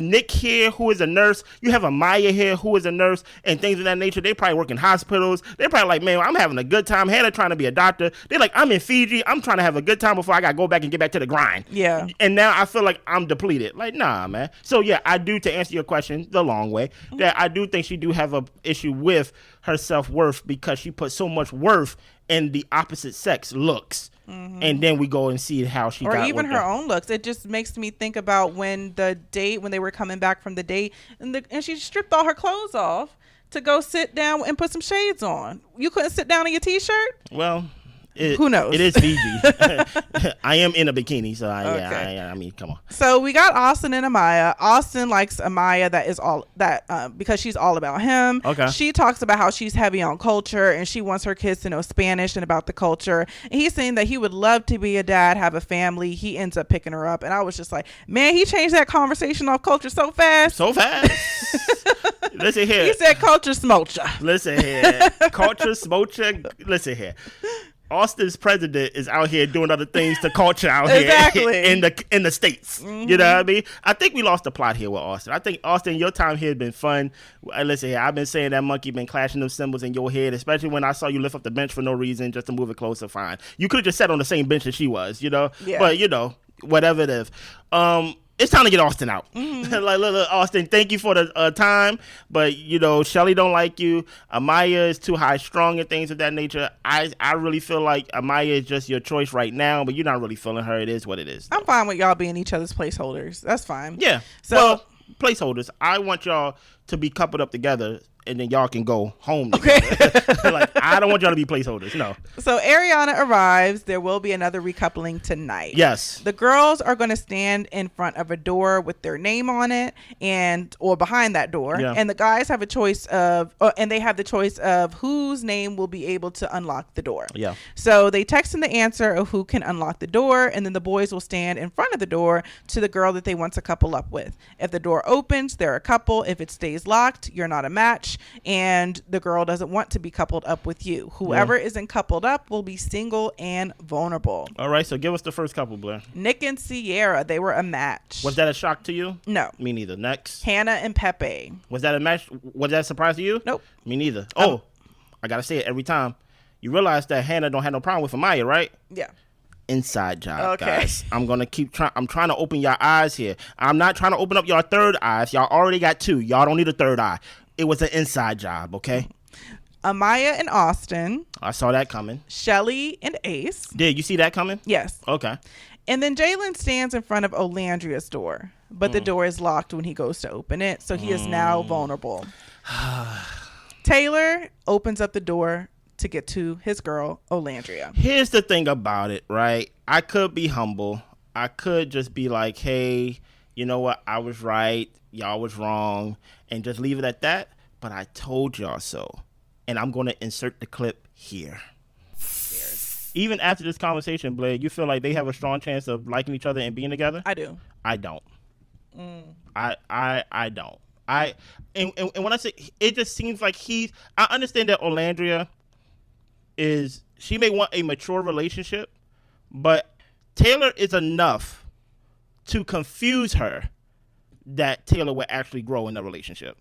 Nick here who is a nurse. You have Amaya here who is a nurse and things of that nature. They probably work in hospitals. They're probably like, man, I'm having a good time. Hannah trying to be a doctor. They're like, I'm in Fiji. I'm trying to have a good time before I got to go back and get back to the grind. Yeah. And now I feel like I'm depleted. Like, nah, man. So, yeah, I do, to answer your question the long way, that I do think she do have a issue with her self-worth because she put so much worth in the opposite sex looks. And then we go and see how she got, or even her own looks. It just makes me think about when they were coming back from the date and she stripped all her clothes off to go sit down and put some shades on. You couldn't sit down in your t-shirt? Well, who knows? It is Fiji. I am in a bikini, so I mean, come on. So we got Austin and Amaya. Austin likes Amaya because she's all about him. Okay. She talks about how she's heavy on culture and she wants her kids to know Spanish and about the culture. And he's saying that he would love to be a dad, have a family. He ends up picking her up, and I was just like, man, he changed that conversation off culture so fast. Listen here. He said culture smolcha. Listen here. Culture smolcha. Listen here. Austin's president is out here doing other things to culture out here in the States. You know what I mean? I think we lost the plot here with Austin. I think, Austin, your time here has been fun. Listen here, I've been saying that monkey been clashing them symbols in your head, especially when I saw you lift up the bench for no reason just to move it closer. Fine. You could have just sat on the same bench as she was, you know? Yeah. But, you know, whatever it is. It's time to get Austin out. Like, look, Austin, thank you for the time, but you know, Shelly don't like you. Amaya is too high strung and things of that nature. I really feel like Amaya is just your choice right now, but you're not really feeling her. It is what it is. I'm fine with y'all being each other's placeholders. That's fine. Yeah. So placeholders. I want y'all to be coupled up together, and then y'all can go home together. Okay. Like, I don't want y'all to be placeholders. No. So Ariana arrives. There will be another recoupling tonight. Yes. The girls are going to stand in front of a door with their name on it or behind that door. Yeah. And the guys have a choice and they have the choice of whose name will be able to unlock the door. Yeah. So they text in the answer of who can unlock the door, and then the boys will stand in front of the door to the girl that they want to couple up with. If the door opens, they're a couple. If it stays locked, you're not a match, and the girl doesn't want to be coupled up with you. Whoever isn't coupled up will be single and vulnerable. All right, so give us the first couple, Blair. Nick and Sierra, they were a match. Was that a shock to you? No. Me neither. Next. Hannah and Pepe. Was that a match? Was that a surprise to you? Nope. Me neither. Oh, I gotta say it every time. You realize that Hannah don't have no problem with Amaya, right? Yeah. Inside job, Okay. guys. I'm gonna keep trying. I'm trying to open your eyes here. I'm not trying to open up your third eyes. Y'all already got two. Y'all don't need a third eye. It was an inside job, okay? Amaya and Austin. I saw that coming. Shelly and Ace. Did you see that coming? Yes. Okay. And then Jalen stands in front of Olandria's door, but the door is locked when he goes to open it, so he is now vulnerable. Taylor opens up the door to get to his girl, Olandria. Here's the thing about it, right? I could be humble. I could just be like, hey, you know what? I was right. Y'all was wrong. And just leave it at that. But I told y'all so. And I'm going to insert the clip here. Even after this conversation, Blake, you feel like they have a strong chance of liking each other and being together? I do. I don't. I don't. And when I say, it just seems like I understand that Olandria she may want a mature relationship, but Taylor is enough to confuse her that Taylor will actually grow in the relationship.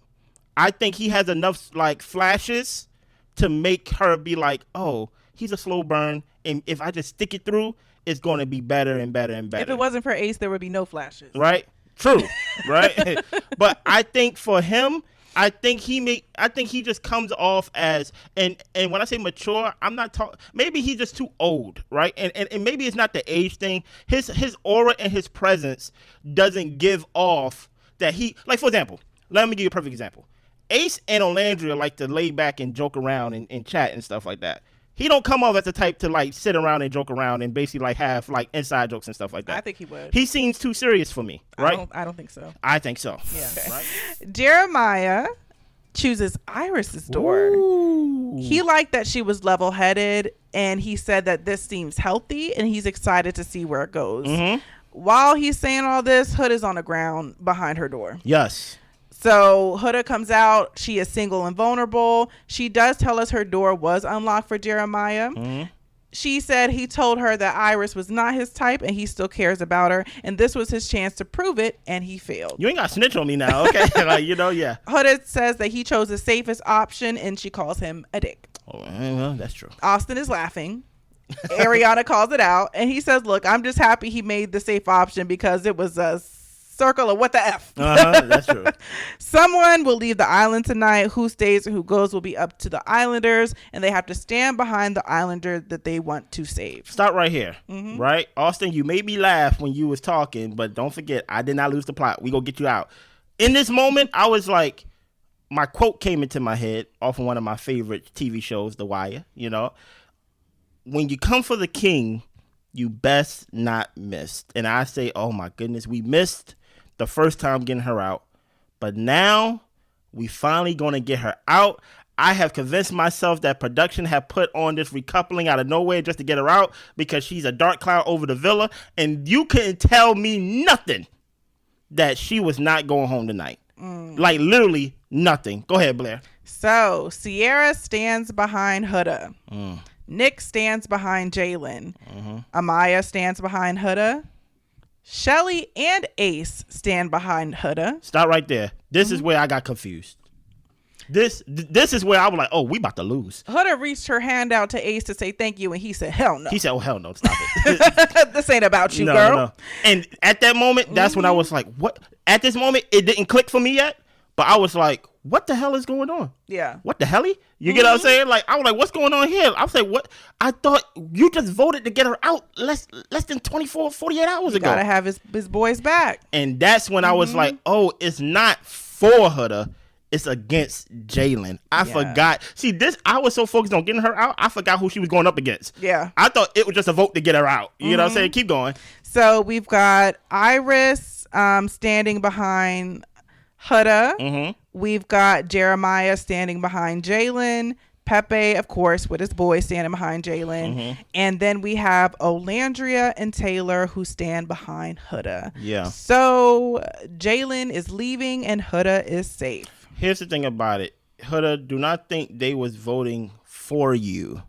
I think he has enough like flashes to make her be like, oh, he's a slow burn, and if I just stick it through, it's going to be better and better and better. If it wasn't for Ace, there would be no flashes. Right? True. Right? But I think for him, I think he just comes off as, and when I say mature, I'm not talking, maybe he's just too old, right? And maybe it's not the age thing. His aura and his presence doesn't give off that he, like, for example, let me give you a perfect example. Ace and Olandria like to lay back and joke around and chat and stuff like that. He don't come off as the type to like sit around and joke around and basically like have like inside jokes and stuff like that. I think he would. He seems too serious for me, right? I don't think so. I think so. Yeah. Okay. Right? Jeremiah chooses Iris's door. Ooh. He liked that she was level-headed, and he said that this seems healthy, and he's excited to see where it goes. Mm-hmm. While he's saying all this, Hood is on the ground behind her door. Yes. So Huda comes out. She is single and vulnerable. She does tell us her door was unlocked for Jeremiah. Mm-hmm. She said he told her that Iris was not his type and he still cares about her. And this was his chance to prove it, and he failed. You ain't got to snitch on me now, okay? Like, yeah. Huda says that he chose the safest option, and she calls him a dick. Oh, well, that's true. Austin is laughing. Ariana calls it out, and he says, look, I'm just happy he made the safe option because it was a circle of what the F. That's true. Someone will leave the island tonight. Who stays or who goes will be up to the islanders, and they have to stand behind the islander that they want to save. Stop right here. Mm-hmm. Right? Austin, you made me laugh when you was talking, but don't forget, I did not lose the plot. We gonna get you out. In this moment, I was like, my quote came into my head off of one of my favorite TV shows, The Wire. You know, when you come for the king, you best not miss. And I say, oh my goodness, we missed the first time getting her out, but now we finally going to get her out. I have convinced myself that production have put on this recoupling out of nowhere just to get her out because she's a dark cloud over the villa, and you couldn't tell me nothing that she was not going home tonight. Like literally nothing. Go ahead, Blair. So Sierra stands behind Huda. Nick stands behind Jalen. Amaya stands behind Huda. Shelly and Ace stand behind Huda. Stop right there. This is where I got confused. This is where I was like, oh, we about to lose. Huda reached her hand out to Ace to say thank you, and he said, hell no. He said, oh, hell no, stop it. This ain't about you, girl. No. And at that moment, that's when I was like, what? At this moment, it didn't click for me yet, but I was like, what the hell is going on? Yeah. What the hell? You get what I'm saying? Like, I was like, what's going on here? I was like, what? I thought you just voted to get her out less than 48 hours ago. Gotta have his boys back. And that's when I was like, oh, it's not for Huda. It's against Jalen. I forgot. See, I was so focused on getting her out, I forgot who she was going up against. Yeah. I thought it was just a vote to get her out. You know what I'm saying? Keep going. So we've got Iris standing behind Huda. We've got Jeremiah standing behind Jalen. Pepe, of course, with his boys standing behind Jalen. And then we have Olandria and Taylor who stand behind Huda. Yeah. So Jalen is leaving and Huda is safe. Here's the thing about it. Huda, do not think they was voting for you.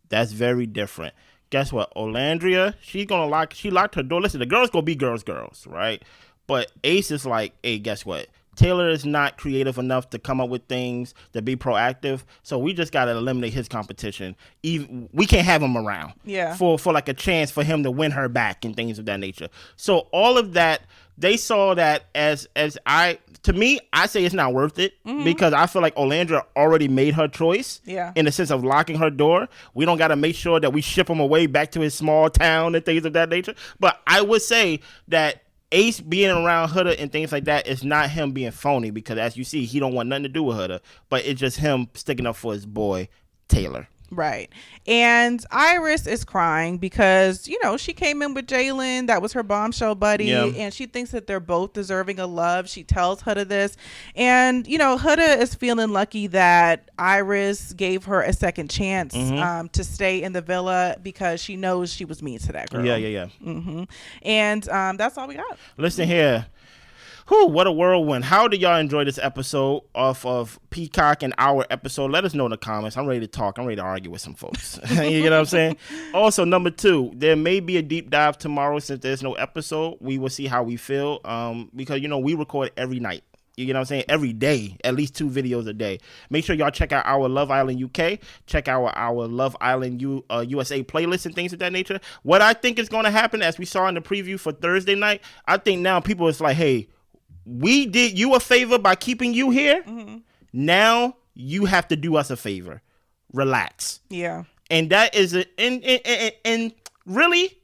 That's very different. Guess what? Olandria, she locked her door. Listen, the girls gonna be girls, right? But Ace is like, hey, guess what? Taylor is not creative enough to come up with things, to be proactive. So we just got to eliminate his competition. We can't have him around for like a chance for him to win her back and things of that nature. So all of that they saw that to me, I say it's not worth it because I feel like Olandra already made her choice in the sense of locking her door. We don't got to make sure that we ship him away back to his small town and things of that nature. But I would say that Ace being around Huda and things like that is not him being phony because as you see, he don't want nothing to do with Huda, but it's just him sticking up for his boy, Taylor. Right. And Iris is crying because, you know, she came in with Jalen. That was her bombshell buddy. Yeah. And she thinks that they're both deserving of love. She tells Huda this. And, you know, Huda is feeling lucky that Iris gave her a second chance to stay in the villa because she knows she was mean to that girl. Yeah. And that's all we got. Listen here. Whew, what a whirlwind. How did y'all enjoy this episode off of Peacock and our episode? Let us know in the comments. I'm ready to talk. I'm ready to argue with some folks. You know what I'm saying? Also, number 2, there may be a deep dive tomorrow since there's no episode. We will see how we feel because, you know, we record every night. You know what I'm saying? Every day, at least 2 videos a day. Make sure y'all check out our Love Island UK. Check out our Love Island USA playlist and things of that nature. What I think is going to happen, as we saw in the preview for Thursday night, I think now people is like, hey, we did you a favor by keeping you here. Now you have to do us a favor. Relax. Yeah. And that is and really,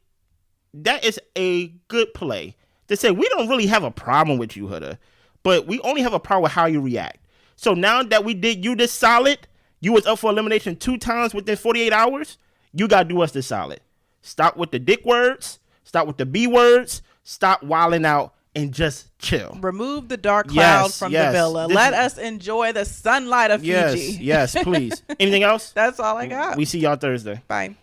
that is a good play to say we don't really have a problem with you, Huda, but we only have a problem with how you react. So now that we did you this solid, you was up for elimination 2 times within 48 hours. You gotta do us this solid. Stop with the dick words. Stop with the B words. Stop wilding out. And just chill. Remove the dark clouds from the villa. Let us enjoy the sunlight of Fiji. Yes, please. Anything else? That's all I got. We see y'all Thursday. Bye.